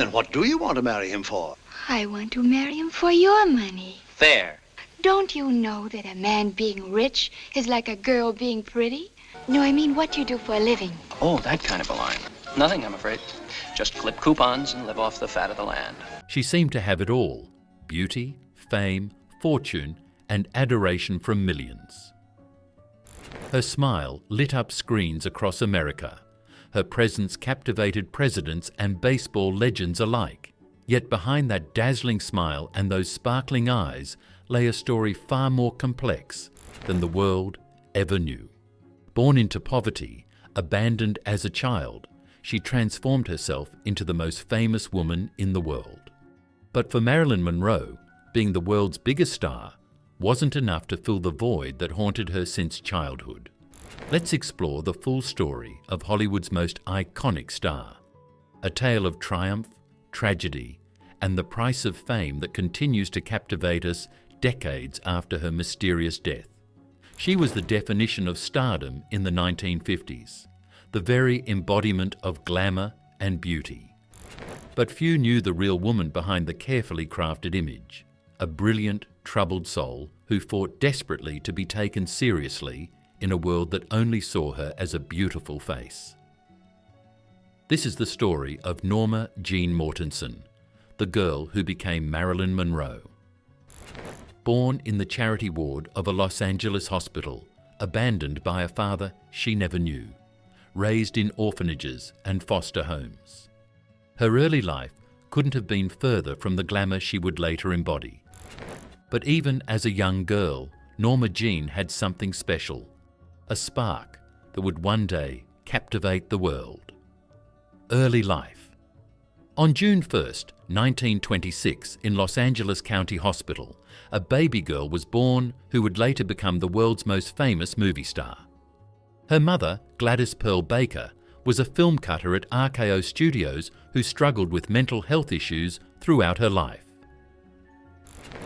Then what do you want to marry him for? I want to marry him for your money. There. Don't you know that a man being rich is like a girl being pretty? No, I mean what you do for a living. Oh, that kind of a line. Nothing, I'm afraid. Just clip coupons and live off the fat of the land. She seemed to have it all: beauty, fame, fortune, and adoration from millions. Her smile lit up screens across America. Her presence captivated presidents and baseball legends alike. Yet behind that dazzling smile and those sparkling eyes lay a story far more complex than the world ever knew. Born into poverty, abandoned as a child, she transformed herself into the most famous woman in the world. But for Marilyn Monroe, being the world's biggest star wasn't enough to fill the void that haunted her since childhood. Let's explore the full story of Hollywood's most iconic star, a tale of triumph, tragedy, and the price of fame that continues to captivate us decades after her mysterious death. She was the definition of stardom in the 1950s, the very embodiment of glamour and beauty. But few knew the real woman behind the carefully crafted image, a brilliant, troubled soul who fought desperately to be taken seriously in a world that only saw her as a beautiful face. This is the story of Norma Jean Mortensen, the girl who became Marilyn Monroe. Born in the charity ward of a Los Angeles hospital, abandoned by a father she never knew, raised in orphanages and foster homes. Her early life couldn't have been further from the glamour she would later embody. But even as a young girl, Norma Jean had something special, a spark that would one day captivate the world. Early life. On June 1st, 1926, in Los Angeles County Hospital, a baby girl was born who would later become the world's most famous movie star. Her mother, Gladys Pearl Baker, was a film cutter at RKO Studios who struggled with mental health issues throughout her life.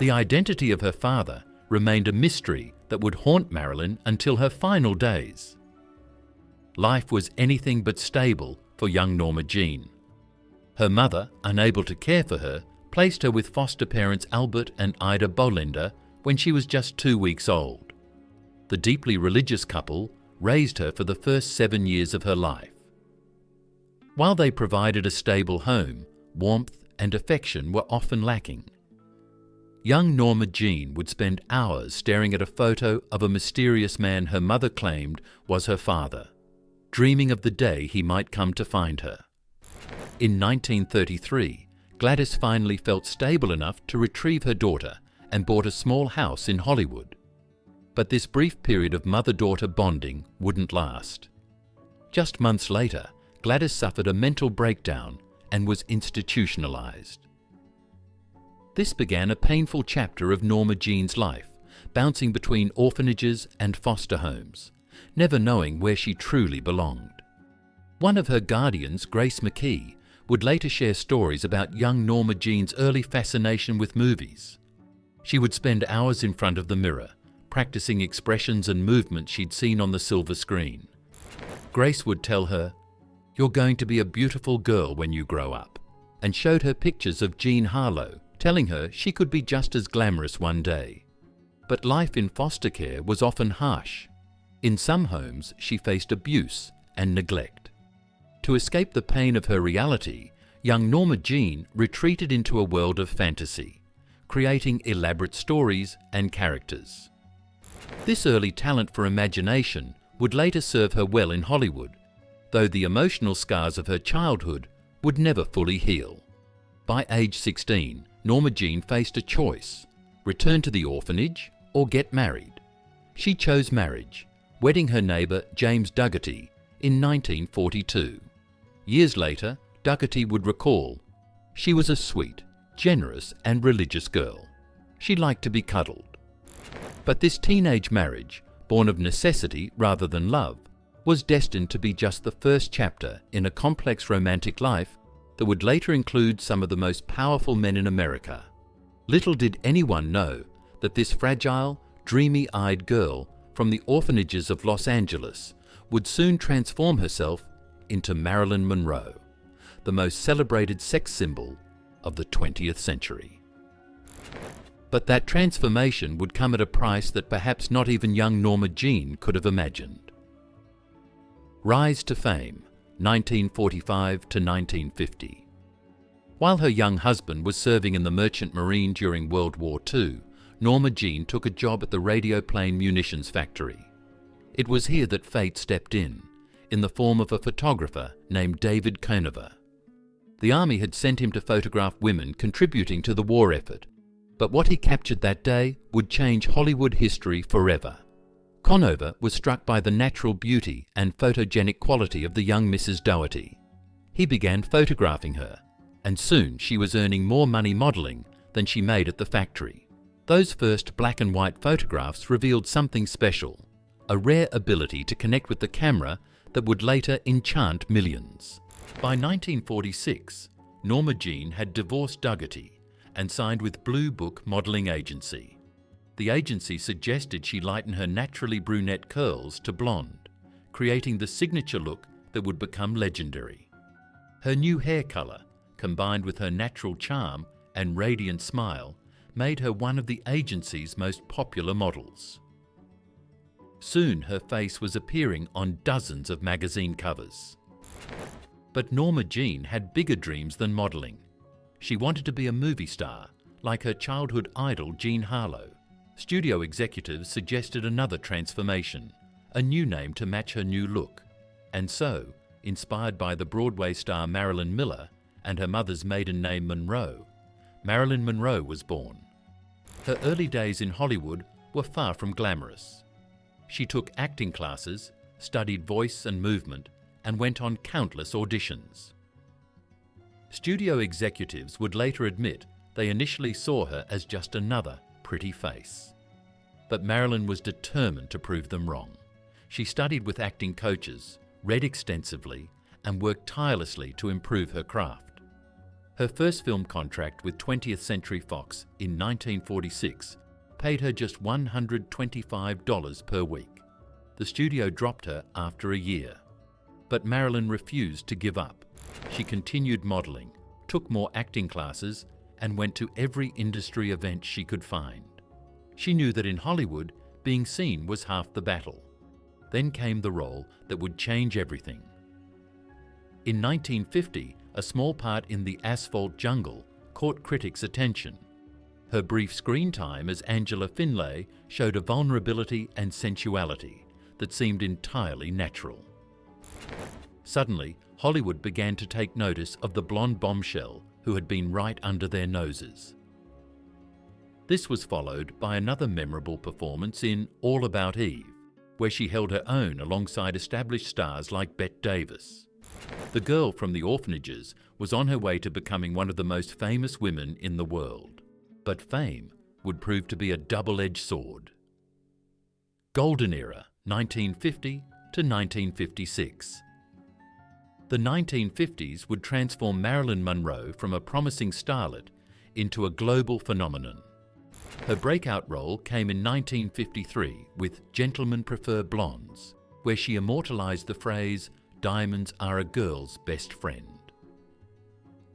The identity of her father remained a mystery that would haunt Marilyn until her final days. Life was anything but stable for young Norma Jean. Her mother, unable to care for her, placed her with foster parents Albert and Ida Bolender when she was just 2 weeks old. The deeply religious couple raised her for the first 7 years of her life. While they provided a stable home, warmth and affection were often lacking. Young Norma Jean would spend hours staring at a photo of a mysterious man her mother claimed was her father, dreaming of the day he might come to find her. In 1933, Gladys finally felt stable enough to retrieve her daughter and bought a small house in Hollywood. But this brief period of mother-daughter bonding wouldn't last. Just months later, Gladys suffered a mental breakdown and was institutionalized. This began a painful chapter of Norma Jean's life, bouncing between orphanages and foster homes, never knowing where she truly belonged. One of her guardians, Grace McKee, would later share stories about young Norma Jean's early fascination with movies. She would spend hours in front of the mirror, practicing expressions and movements she'd seen on the silver screen. Grace would tell her, "You're going to be a beautiful girl when you grow up," and showed her pictures of Jean Harlow, telling her she could be just as glamorous one day. But life in foster care was often harsh. In some homes, she faced abuse and neglect. To escape the pain of her reality, young Norma Jean retreated into a world of fantasy, creating elaborate stories and characters. This early talent for imagination would later serve her well in Hollywood, though the emotional scars of her childhood would never fully heal. By age 16, Norma Jean faced a choice: return to the orphanage or get married. She chose marriage, wedding her neighbour James Dougherty in 1942. Years later, Dougherty would recall, "She was a sweet, generous and religious girl. She liked to be cuddled." But this teenage marriage, born of necessity rather than love, was destined to be just the first chapter in a complex romantic life that would later include some of the most powerful men in America. Little did anyone know that this fragile, dreamy-eyed girl from the orphanages of Los Angeles would soon transform herself into Marilyn Monroe, the most celebrated sex symbol of the 20th century. But that transformation would come at a price that perhaps not even young Norma Jean could have imagined. Rise to fame, 1945 to 1950. While her young husband was serving in the Merchant Marine during World War II, Norma Jean took a job at the Radioplane Munitions Factory. It was here that fate stepped in the form of a photographer named David Conover. The army had sent him to photograph women contributing to the war effort, but what he captured that day would change Hollywood history forever. Conover was struck by the natural beauty and photogenic quality of the young Mrs. Doherty. He began photographing her, and soon she was earning more money modelling than she made at the factory. Those first black and white photographs revealed something special, a rare ability to connect with the camera that would later enchant millions. By 1946, Norma Jean had divorced Dougherty and signed with Blue Book Modelling Agency. The agency suggested she lighten her naturally brunette curls to blonde, creating the signature look that would become legendary. Her new hair colour, combined with her natural charm and radiant smile, made her one of the agency's most popular models. Soon her face was appearing on dozens of magazine covers. But Norma Jean had bigger dreams than modelling. She wanted to be a movie star, like her childhood idol Jean Harlow. Studio executives suggested another transformation, a new name to match her new look. And so, inspired by the Broadway star Marilyn Miller and her mother's maiden name Monroe, Marilyn Monroe was born. Her early days in Hollywood were far from glamorous. She took acting classes, studied voice and movement, and went on countless auditions. Studio executives would later admit they initially saw her as just another pretty face. But Marilyn was determined to prove them wrong. She studied with acting coaches, read extensively, and worked tirelessly to improve her craft. Her first film contract with 20th Century Fox in 1946 paid her just $125 per week. The studio dropped her after a year. But Marilyn refused to give up. She continued modelling, took more acting classes, and went to every industry event she could find. She knew that in Hollywood, being seen was half the battle. Then came the role that would change everything. In 1950, a small part in The Asphalt Jungle caught critics' attention. Her brief screen time as Angela Finlay showed a vulnerability and sensuality that seemed entirely natural. Suddenly, Hollywood began to take notice of the blonde bombshell who had been right under their noses. This was followed by another memorable performance in All About Eve, where she held her own alongside established stars like Bette Davis. The girl from the orphanages was on her way to becoming one of the most famous women in the world. But fame would prove to be a double-edged sword. Golden Era, 1950 to 1956. The 1950s would transform Marilyn Monroe from a promising starlet into a global phenomenon. Her breakout role came in 1953 with Gentlemen Prefer Blondes, where she immortalized the phrase, "Diamonds are a girl's best friend."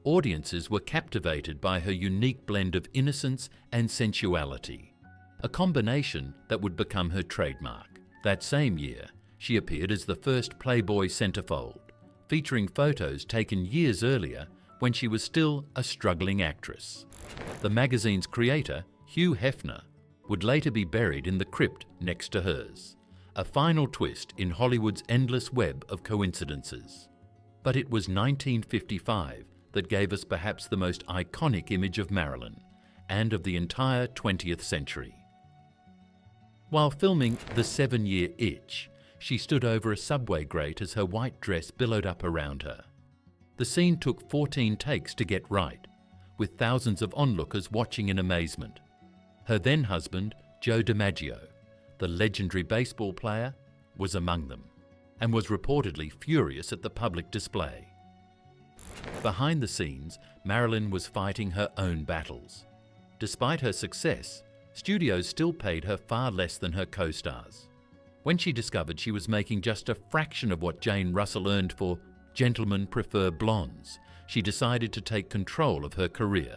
Audiences were captivated by her unique blend of innocence and sensuality, a combination that would become her trademark. That same year, she appeared as the first Playboy centerfold, featuring photos taken years earlier when she was still a struggling actress. The magazine's creator, Hugh Hefner, would later be buried in the crypt next to hers, a final twist in Hollywood's endless web of coincidences. But it was 1955 that gave us perhaps the most iconic image of Marilyn and of the entire 20th century. While filming The 7-Year Itch, she stood over a subway grate as her white dress billowed up around her. The scene took 14 takes to get right, with thousands of onlookers watching in amazement. Her then-husband, Joe DiMaggio, the legendary baseball player, was among them, and was reportedly furious at the public display. Behind the scenes, Marilyn was fighting her own battles. Despite her success, studios still paid her far less than her co-stars. When she discovered she was making just a fraction of what Jane Russell earned for Gentlemen Prefer Blondes, she decided to take control of her career.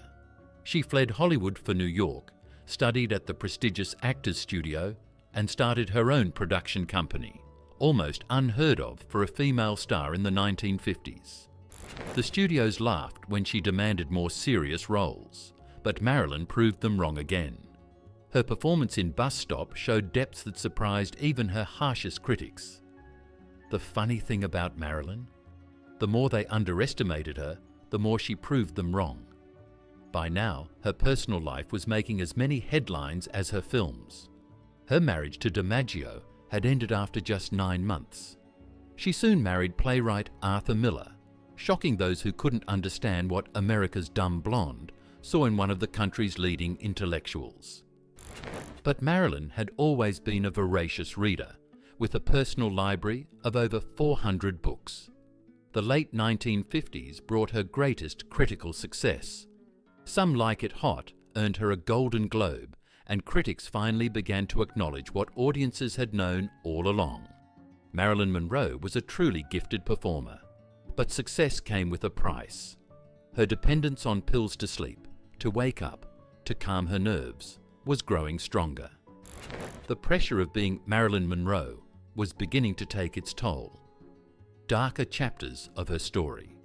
She fled Hollywood for New York, studied at the prestigious Actors Studio, and started her own production company, almost unheard of for a female star in the 1950s. The studios laughed when she demanded more serious roles, but Marilyn proved them wrong again. Her performance in Bus Stop showed depths that surprised even her harshest critics. The funny thing about Marilyn? The more they underestimated her, the more she proved them wrong. By now, her personal life was making as many headlines as her films. Her marriage to DiMaggio had ended after just 9 months. She soon married playwright Arthur Miller, shocking those who couldn't understand what America's dumb blonde saw in one of the country's leading intellectuals. But Marilyn had always been a voracious reader, with a personal library of over 400 books. The late 1950s brought her greatest critical success. Some Like It Hot earned her a Golden Globe, and critics finally began to acknowledge what audiences had known all along. Marilyn Monroe was a truly gifted performer, but success came with a price. Her dependence on pills to sleep, to wake up, to calm her nerves, was growing stronger. The pressure of being Marilyn Monroe was beginning to take its toll. Darker chapters of her story.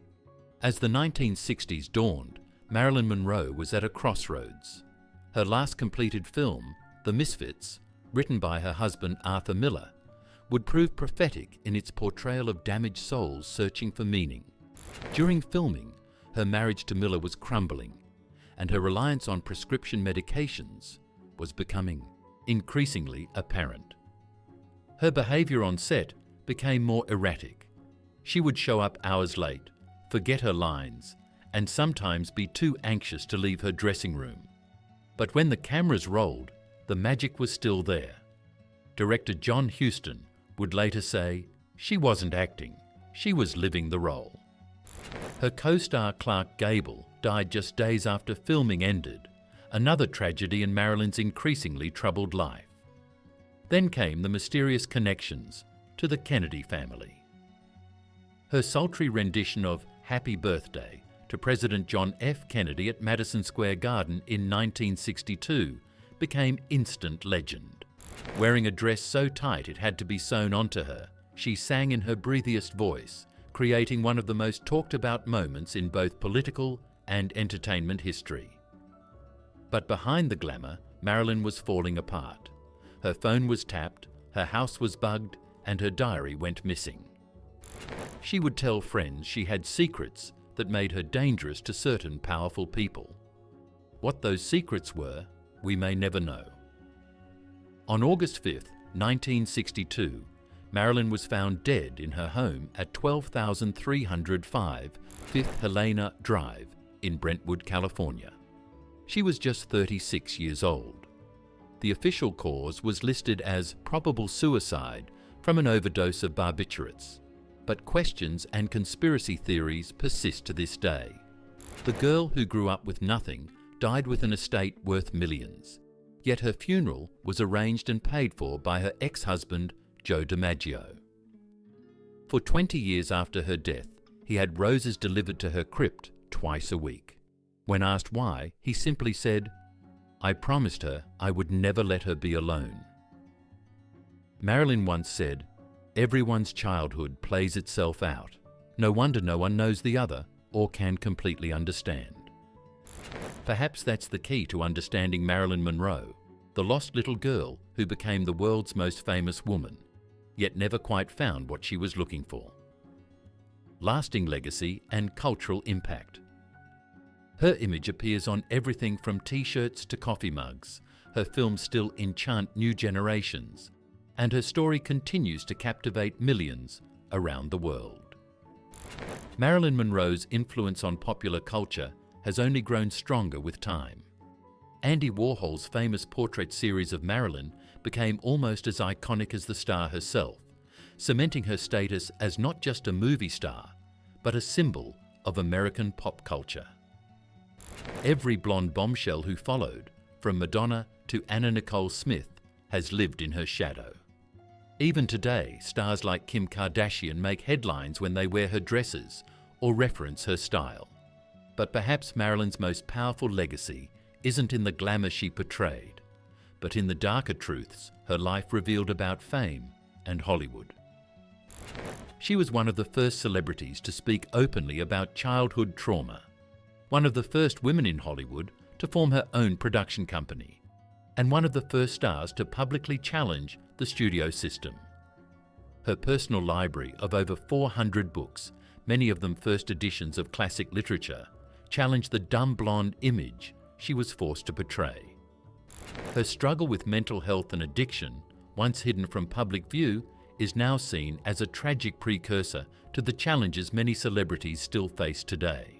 As the 1960s dawned, Marilyn Monroe was at a crossroads. Her last completed film, The Misfits, written by her husband Arthur Miller, would prove prophetic in its portrayal of damaged souls searching for meaning. During filming, her marriage to Miller was crumbling, and her reliance on prescription medications was becoming increasingly apparent. Her behavior on set became more erratic. She would show up hours late, forget her lines, and sometimes be too anxious to leave her dressing room. But when the cameras rolled, the magic was still there. Director John Huston would later say, she wasn't acting, she was living the role. Her co-star Clark Gable died just days after filming ended, another tragedy in Marilyn's increasingly troubled life. Then came the mysterious connections to the Kennedy family. Her sultry rendition of Happy Birthday to President John F. Kennedy at Madison Square Garden in 1962 became instant legend. Wearing a dress so tight it had to be sewn onto her, she sang in her breathiest voice, creating one of the most talked about moments in both political and entertainment history. But behind the glamour, Marilyn was falling apart. Her phone was tapped, her house was bugged, and her diary went missing. She would tell friends she had secrets that made her dangerous to certain powerful people. What those secrets were, we may never know. On August 5, 1962, Marilyn was found dead in her home at 12,305 5th Helena Drive in Brentwood, California. She was just 36 years old. The official cause was listed as probable suicide from an overdose of barbiturates, but questions and conspiracy theories persist to this day. The girl who grew up with nothing died with an estate worth millions, yet her funeral was arranged and paid for by her ex-husband, Joe DiMaggio. For 20 years after her death, he had roses delivered to her crypt twice a week. When asked why, he simply said, "I promised her I would never let her be alone." Marilyn once said, "Everyone's childhood plays itself out. No wonder no one knows the other or can completely understand." Perhaps that's the key to understanding Marilyn Monroe, the lost little girl who became the world's most famous woman, yet never quite found what she was looking for. Lasting legacy and cultural impact. Her image appears on everything from t-shirts to coffee mugs. Her films still enchant new generations, and her story continues to captivate millions around the world. Marilyn Monroe's influence on popular culture has only grown stronger with time. Andy Warhol's famous portrait series of Marilyn became almost as iconic as the star herself, cementing her status as not just a movie star, but a symbol of American pop culture. Every blonde bombshell who followed, from Madonna to Anna Nicole Smith, has lived in her shadow. Even today, stars like Kim Kardashian make headlines when they wear her dresses or reference her style. But perhaps Marilyn's most powerful legacy isn't in the glamour she portrayed, but in the darker truths her life revealed about fame and Hollywood. She was one of the first celebrities to speak openly about childhood trauma, one of the first women in Hollywood to form her own production company, and one of the first stars to publicly challenge the studio system. Her personal library of over 400 books, many of them first editions of classic literature, challenged the dumb blonde image she was forced to portray. Her struggle with mental health and addiction, once hidden from public view, is now seen as a tragic precursor to the challenges many celebrities still face today.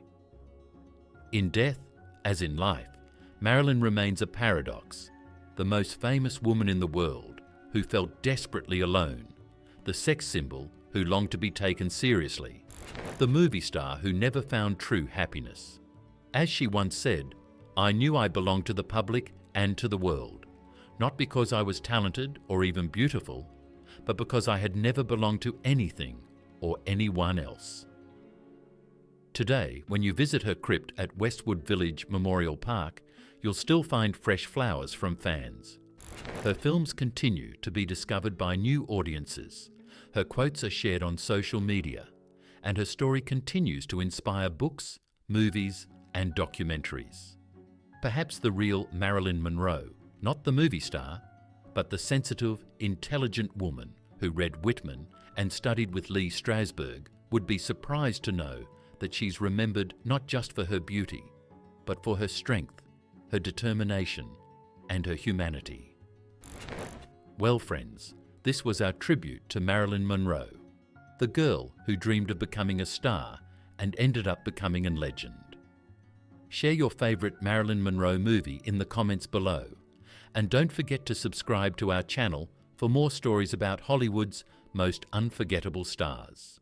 In death, as in life, Marilyn remains a paradox, the most famous woman in the world who felt desperately alone, the sex symbol who longed to be taken seriously, the movie star who never found true happiness. As she once said, "I knew I belonged to the public and to the world, not because I was talented or even beautiful, but because I had never belonged to anything or anyone else." Today, when you visit her crypt at Westwood Village Memorial Park, you'll still find fresh flowers from fans. Her films continue to be discovered by new audiences. Her quotes are shared on social media, and her story continues to inspire books, movies, and documentaries. Perhaps the real Marilyn Monroe, not the movie star, but the sensitive, intelligent woman who read Whitman and studied with Lee Strasberg, would be surprised to know that she's remembered not just for her beauty, but for her strength, her determination, and her humanity. Well, friends, this was our tribute to Marilyn Monroe, the girl who dreamed of becoming a star and ended up becoming a legend. Share your favourite Marilyn Monroe movie in the comments below, and don't forget to subscribe to our channel for more stories about Hollywood's most unforgettable stars.